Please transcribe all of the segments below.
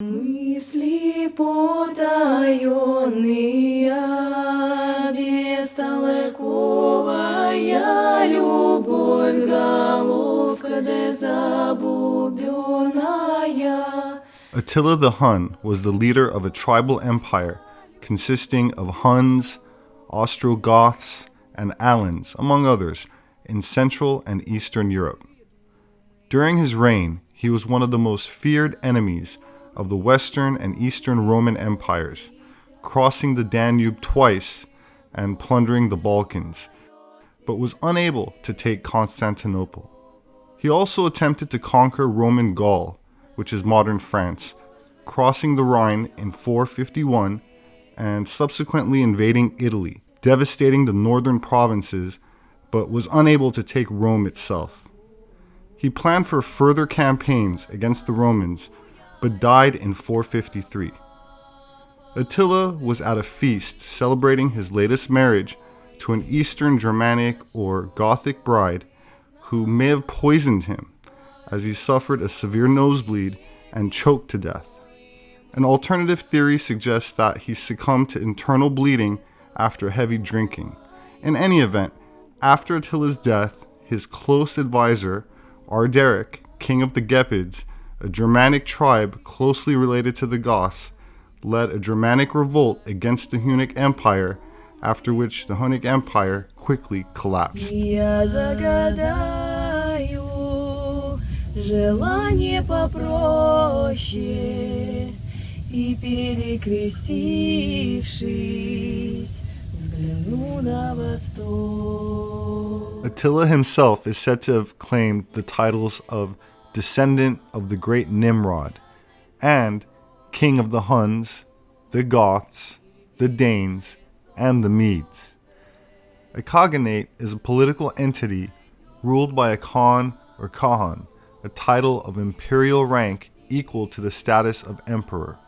Мысли потаенные, бестолковая любовь, головка дезабубенная. Attila the Hun was the leader of a tribal empire consisting of Huns, Ostro-goths, and Alans, among others, in Central and Eastern Europe. During his reign, he was one of the most feared enemies of the Western and Eastern Roman empires, crossing the Danube twice and plundering the Balkans, but was unable to take Constantinople. He also attempted to conquer Roman Gaul, which is modern France, crossing the Rhine in 451 and subsequently invading Italy, devastating the northern provinces, but was unable to take Rome itself. He planned for further campaigns against the Romans, but died in 453. Attila was at a feast celebrating his latest marriage to an Eastern Germanic or Gothic bride who may have poisoned him, as he suffered a severe nosebleed and choked to death. An alternative theory suggests that he succumbed to internal bleeding after heavy drinking. In any event, after Attila's death, his close advisor, Ardaric, king of the Gepids, a Germanic tribe closely related to the Goths, led a Germanic revolt against the Hunnic Empire, after which the Hunnic Empire quickly collapsed. Желание попроще, и перекрестившись, взгляну на восток. Attila himself is said to have claimed the titles of descendant of the great Nimrod and king of the Huns, the Goths, the Danes, and the Medes. A Khaganate is a political entity ruled by a Khan or Khan, a title of imperial rank equal to the status of emperor.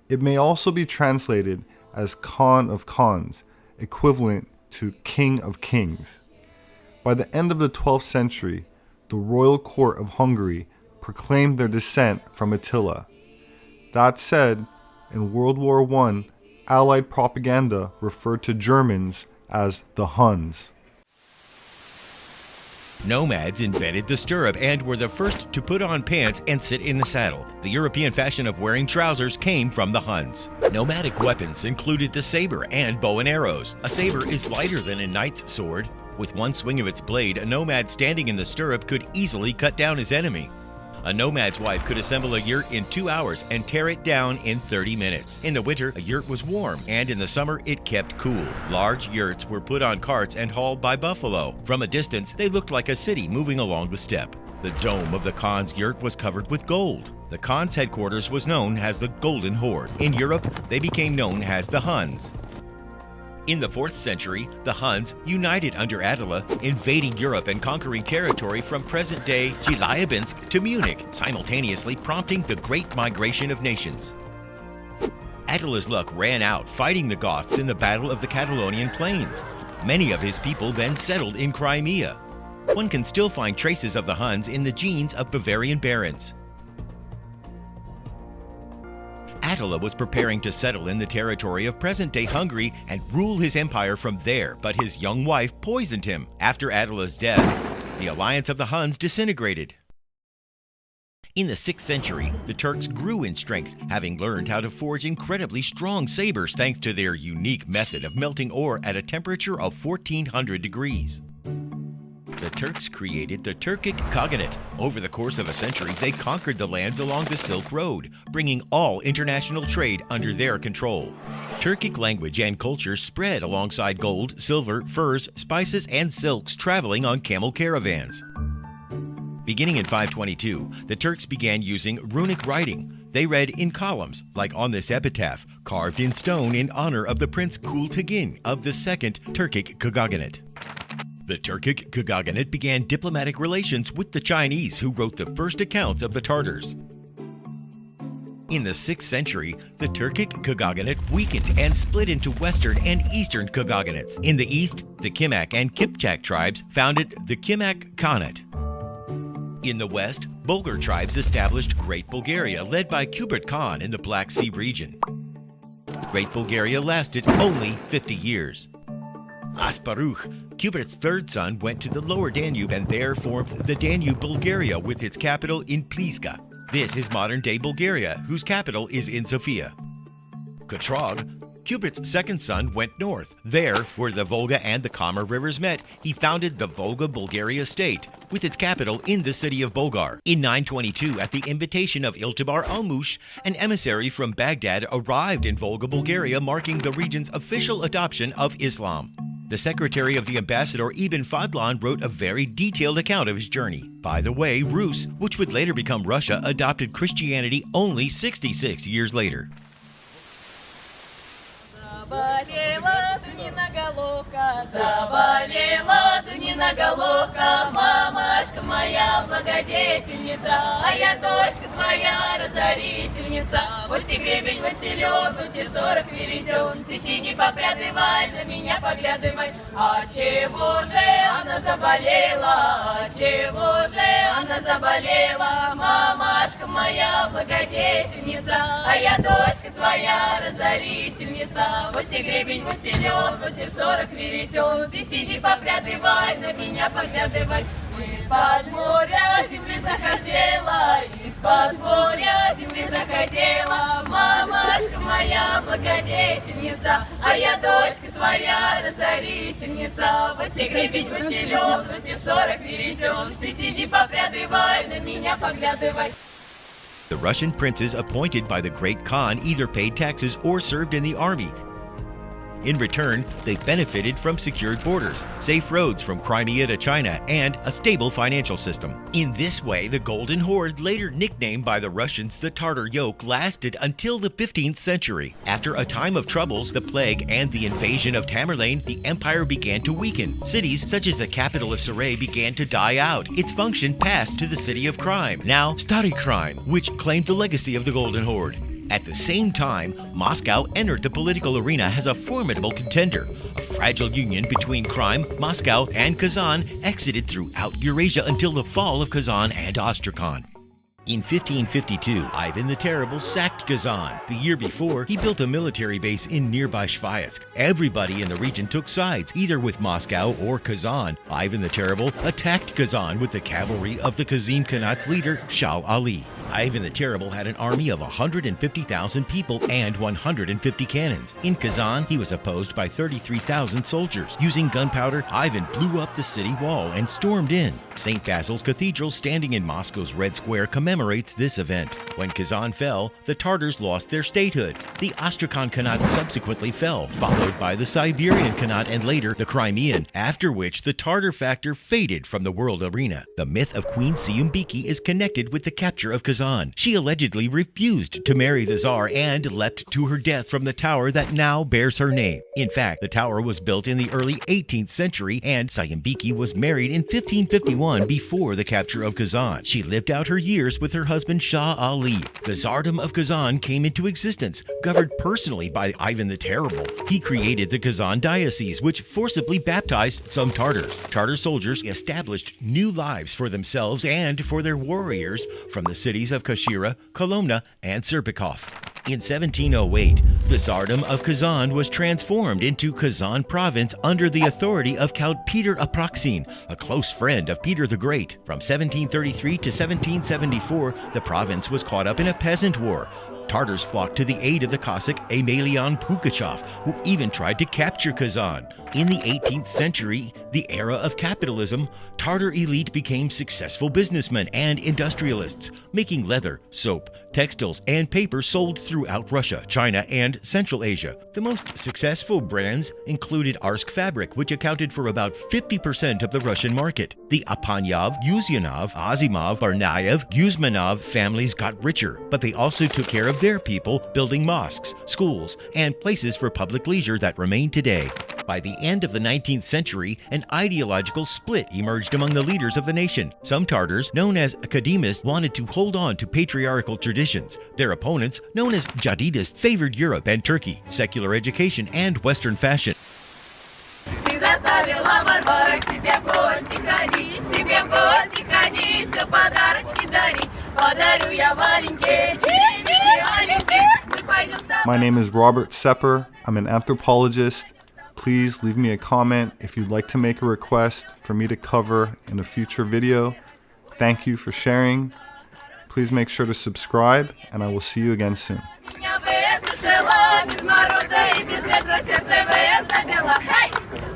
It may also be translated as Khan of Khans, equivalent to King of Kings. By the end of the 12th century, the royal court of Hungary proclaimed their descent from Attila. That said, in World War I, Allied propaganda referred to Germans as the Huns. Nomads invented the stirrup and were the first to put on pants and sit in the saddle. The European fashion of wearing trousers came from the Huns. Nomadic weapons included the saber and bow and arrows. A saber is lighter than a knight's sword. With one swing of its blade, a nomad standing in the stirrup could easily cut down his enemy. A nomad's wife could assemble a yurt in 2 hours and tear it down in 30 minutes. In the winter, a yurt was warm, and in the summer, it kept cool. Large yurts were put on carts and hauled by buffalo. From a distance, they looked like a city moving along the steppe. The dome of the Khan's yurt was covered with gold. The Khan's headquarters was known as the Golden Horde. In Europe, they became known as the Huns. In the 4th century, the Huns united under Attila, invading Europe and conquering territory from present-day Chelyabinsk to Munich, simultaneously prompting the Great Migration of Nations. Attila's luck ran out fighting the Goths in the Battle of the Catalonian Plains. Many of his people then settled in Crimea. One can still find traces of the Huns in the genes of Bavarian barons. Attila was preparing to settle in the territory of present-day Hungary and rule his empire from there, but his young wife poisoned him. After Attila's death, the alliance of the Huns disintegrated. In the 6th century, the Turks grew in strength, having learned how to forge incredibly strong sabers thanks to their unique method of melting ore at a temperature of 1400 degrees. The Turks created the Turkic Khaganate. Over the course of a century, they conquered the lands along the Silk Road, bringing all international trade under their control. Turkic language and culture spread alongside gold, silver, furs, spices, and silks traveling on camel caravans. Beginning in 522, the Turks began using runic writing. They read in columns, like on this epitaph, carved in stone in honor of the Prince Kultigin of the Second Turkic Khaganate. The Turkic Khaganate began diplomatic relations with the Chinese, who wrote the first accounts of the Tartars. In the 6th century, the Turkic Khaganate weakened and split into Western and Eastern Khaganates. In the east, the Kimak and Kipchak tribes founded the Kimak Khanate. In the west, Bulgar tribes established Great Bulgaria, led by Kubrat Khan in the Black Sea region. Great Bulgaria lasted only 50 years. Asparuch, Kubrat's third son, went to the lower Danube and there formed the Danube Bulgaria with its capital in Pliska. This is modern-day Bulgaria, whose capital is in Sofia. Kotrog, Kubrat's second son, went north. There, where the Volga and the Kama rivers met, he founded the Volga-Bulgaria state, with its capital in the city of Bulgar. In 922, at the invitation of Iltibar Almush, an emissary from Baghdad arrived in Volga-Bulgaria, marking the region's official adoption of Islam. The secretary of the ambassador, Ibn Fadlan, wrote a very detailed account of his journey. By the way, Rus, which would later become Russia, adopted Christianity only 66 years later. Заболела Дуниноголовка, заболела Дуниноголовка, мамашка моя благодетельница, а я дочка твоя разорительница. Вот те гребень, вот те лед, вот те 40 веретен, ты сиди поглядывай, на меня поглядывай. А чего же она заболела, а чего же она заболела, мамашка моя благодетельница, а я дочка твоя разорительница. Вот те гребень, вот те лед, вот те 40 веретен, ты сиди поглядывай, на меня поглядывай. Из-под моря земли захотела, из-под моря земли захотела, мамашка моя благодетельница, а я дочка твоя разорительница. Вот те гребень, вот те лед, вот те 40 веретен, ты сиди поглядывай, на меня поглядывай. The Russian princes appointed by the Great Khan either paid taxes or served in the army. In return, they benefited from secured borders, safe roads from Crimea to China, and a stable financial system. In this way, the Golden Horde, later nicknamed by the Russians the Tartar Yoke, lasted until the 15th century. After a time of troubles, the plague, and the invasion of Tamerlane, the empire began to weaken. Cities such as the capital of Saray began to die out. Its function passed to the city of crime, now Stary Crime, which claimed the legacy of the Golden Horde. At the same time, Moscow entered the political arena as a formidable contender. A fragile union between crime, Moscow, and Kazan exited throughout Eurasia until the fall of Kazan and Astrakhan. In 1552, Ivan the Terrible sacked Kazan. The year before, he built a military base in nearby Shvayetsk. Everybody in the region took sides, either with Moscow or Kazan. Ivan the Terrible attacked Kazan with the cavalry of the Kazim Khanat's leader, Shah Ali. Ivan the Terrible had an army of 150,000 people and 150 cannons. In Kazan, he was opposed by 33,000 soldiers. Using gunpowder, Ivan blew up the city wall and stormed in. St. Basil's Cathedral, standing in Moscow's Red Square, commemorates this event. When Kazan fell, the Tartars lost their statehood. The Astrakhan Khanat subsequently fell, followed by the Siberian Khanat and later the Crimean, after which the Tartar factor faded from the world arena. The myth of Queen Siumbiki is connected with the capture of Kazan. She allegedly refused to marry the Tsar and leapt to her death from the tower that now bears her name. In fact, the tower was built in the early 18th century and Siumbiki was married in 1551 before the capture of Kazan. She lived out her years with her husband Shah Ali. The Tsardom of Kazan came into existence, governed personally by Ivan the Terrible. He created the Kazan Diocese, which forcibly baptized some Tartars. Tartar soldiers established new lives for themselves and for their warriors from the cities of Kashira, Kolomna, and Serpikov. In 1708, the Tsardom of Kazan was transformed into Kazan province under the authority of Count Peter Apraksin, a close friend of Peter the Great. From 1733 to 1774, the province was caught up in a peasant war. Tartars flocked to the aid of the Cossack Emelian Pugachev, who even tried to capture Kazan. In the 18th century, the era of capitalism, Tartar elite became successful businessmen and industrialists, making leather, soap, textiles, and paper sold throughout Russia, China, and Central Asia. The most successful brands included Arsk fabric, which accounted for about 50% of the Russian market. The Apanyav, Yuzyanov, Azimov, Barnayev, Guzmanov families got richer, but they also took care of their people, building mosques, schools, and places for public leisure that remain today. By the end of the 19th century, an ideological split emerged among the leaders of the nation. Some Tartars, known as Akademists, wanted to hold on to patriarchal traditions. Their opponents, known as Jadidists, favored Europe and Turkey, secular education, and Western fashion. Ты заставила Варвара к себе в гости ходить, все подарочки дарить. Подарю я Вареньке черемушки аленькие. Мы пойдем с тобой. My name is Robert Sepehr. I'm an anthropologist. Please leave me a comment if you'd like to make a request for me to cover in a future video. Thank you for sharing. Please make sure to subscribe, and I will see you again soon. Меня выслушала, без мороза и без ветра сердце выездобило. Hey!